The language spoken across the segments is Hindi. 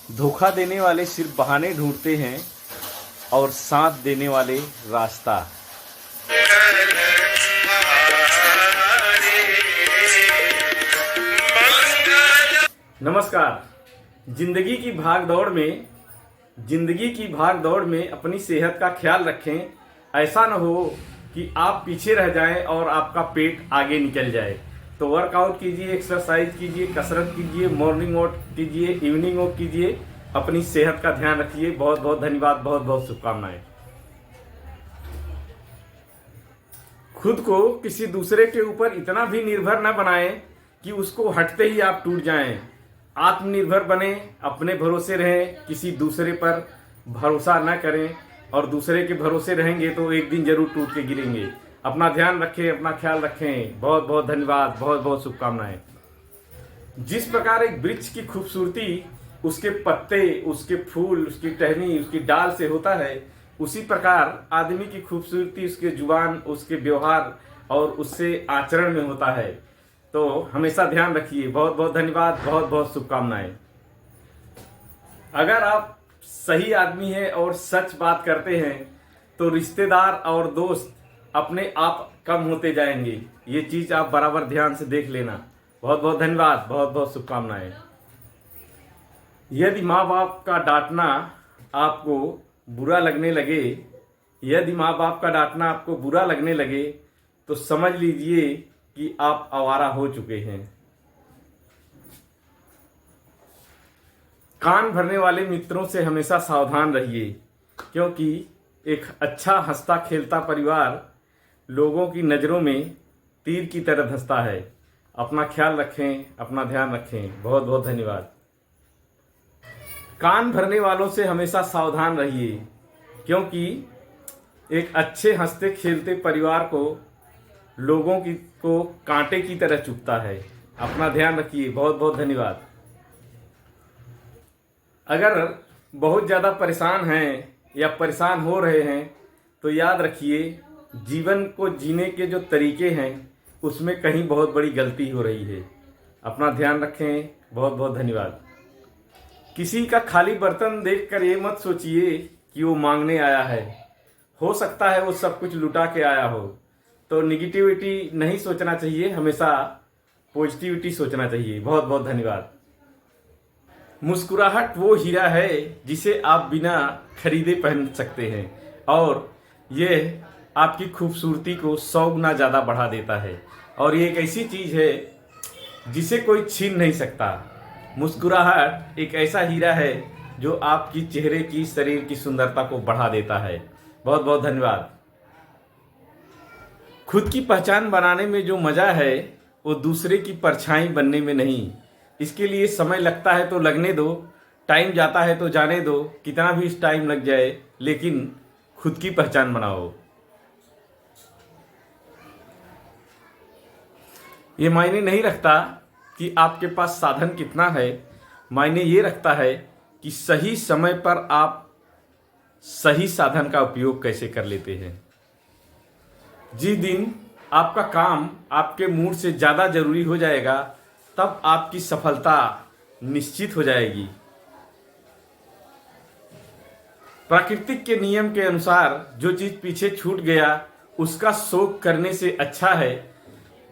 धोखा देने वाले सिर्फ बहाने ढूंढते हैं और साथ देने वाले रास्ता। नमस्कार। जिंदगी की भाग दौड़ में अपनी सेहत का ख्याल रखें। ऐसा न हो कि आप पीछे रह जाएं और आपका पेट आगे निकल जाए। तो वर्कआउट कीजिए, एक्सरसाइज कीजिए, कसरत कीजिए, मॉर्निंग वॉक कीजिए, इवनिंग वॉक कीजिए, अपनी सेहत का ध्यान रखिए। बहुत बहुत धन्यवाद, बहुत बहुत शुभकामनाएं। खुद को किसी दूसरे के ऊपर इतना भी निर्भर न बनाएं कि उसको हटते ही आप टूट जाएं। आत्मनिर्भर बने, अपने भरोसे रहें, किसी दूसरे पर भरोसा न करें। और दूसरे के भरोसे रहेंगे तो एक दिन जरूर टूट के गिरेंगे। अपना ध्यान रखें, अपना ख्याल रखें। बहुत बहुत धन्यवाद, बहुत बहुत शुभकामनाएं। जिस प्रकार एक वृक्ष की खूबसूरती उसके पत्ते, उसके फूल, उसकी टहनी, उसकी डाल से होता है, उसी प्रकार आदमी की खूबसूरती उसके जुबान, उसके व्यवहार और उससे आचरण में होता है। तो हमेशा ध्यान रखिए। बहुत बहुत धन्यवाद, बहुत बहुत शुभकामनाएं। अगर आप सही आदमी हैं और सच बात करते हैं तो रिश्तेदार और दोस्त अपने आप कम होते जाएंगे। ये चीज आप बराबर ध्यान से देख लेना। बहुत बहुत धन्यवाद, बहुत बहुत शुभकामनाएं। यदि माँ बाप का डांटना आपको बुरा लगने लगे, तो समझ लीजिए कि आप आवारा हो चुके हैं। कान भरने वाले मित्रों से हमेशा सावधान रहिए, क्योंकि एक अच्छा हंसता खेलता परिवार लोगों की नज़रों में तीर की तरह धंसता है। अपना ख्याल रखें, अपना ध्यान रखें। बहुत बहुत धन्यवाद। कान भरने वालों से हमेशा सावधान रहिए, क्योंकि एक अच्छे हंसते खेलते परिवार को लोगों को कांटे की तरह चुभता है। अपना ध्यान रखिए। बहुत बहुत धन्यवाद। अगर बहुत ज़्यादा परेशान हैं या परेशान हो रहे हैं तो याद रखिए, जीवन को जीने के जो तरीके हैं उसमें कहीं बहुत बड़ी गलती हो रही है। अपना ध्यान रखें। बहुत बहुत धन्यवाद। किसी का खाली बर्तन देखकर ये मत सोचिए कि वो मांगने आया है। हो सकता है वो सब कुछ लुटा के आया हो। तो निगेटिविटी नहीं सोचना चाहिए, हमेशा पॉजिटिविटी सोचना चाहिए। बहुत बहुत धन्यवाद। मुस्कुराहट वो हीरा है जिसे आप बिना खरीदे पहन सकते हैं, और ये आपकी खूबसूरती को 100 गुना ज़्यादा बढ़ा देता है। और ये एक ऐसी चीज़ है जिसे कोई छीन नहीं सकता। मुस्कुराहट एक ऐसा हीरा है जो आपकी चेहरे की, शरीर की सुंदरता को बढ़ा देता है। बहुत बहुत धन्यवाद। खुद की पहचान बनाने में जो मज़ा है वो दूसरे की परछाई बनने में नहीं। इसके लिए समय लगता है तो लगने दो, टाइम जाता है तो जाने दो। कितना भी टाइम लग जाए, लेकिन खुद की पहचान बनाओ। ये मायने नहीं रखता कि आपके पास साधन कितना है, मायने ये रखता है कि सही समय पर आप सही साधन का उपयोग कैसे कर लेते हैं। जिस दिन आपका काम आपके मूड से ज़्यादा जरूरी हो जाएगा, तब आपकी सफलता निश्चित हो जाएगी। प्राकृतिक के नियम के अनुसार जो चीज़ पीछे छूट गया उसका शोक करने से अच्छा है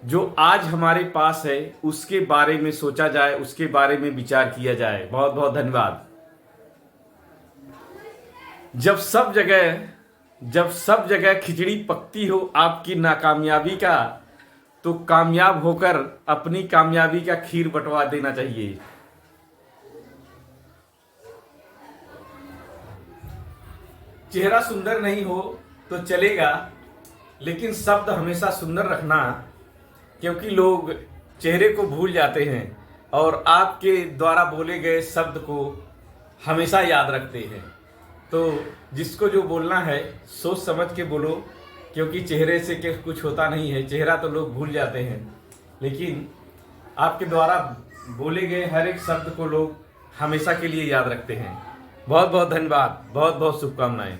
जो आज हमारे पास है उसके बारे में सोचा जाए, उसके बारे में विचार किया जाए। बहुत बहुत धन्यवाद। जब सब जगह खिचड़ी पकती हो आपकी नाकामयाबी का, तो कामयाब होकर अपनी कामयाबी का खीर बंटवा देना चाहिए। चेहरा सुंदर नहीं हो तो चलेगा, लेकिन शब्द हमेशा सुंदर रखना, क्योंकि लोग चेहरे को भूल जाते हैं और आपके द्वारा बोले गए शब्द को हमेशा याद रखते हैं। तो जिसको जो बोलना है सोच समझ के बोलो, क्योंकि चेहरे से कुछ होता नहीं है। चेहरा तो लोग भूल जाते हैं, लेकिन आपके द्वारा बोले गए हर एक शब्द को लोग हमेशा के लिए याद रखते हैं। बहुत बहुत धन्यवाद, बहुत बहुत शुभकामनाएं।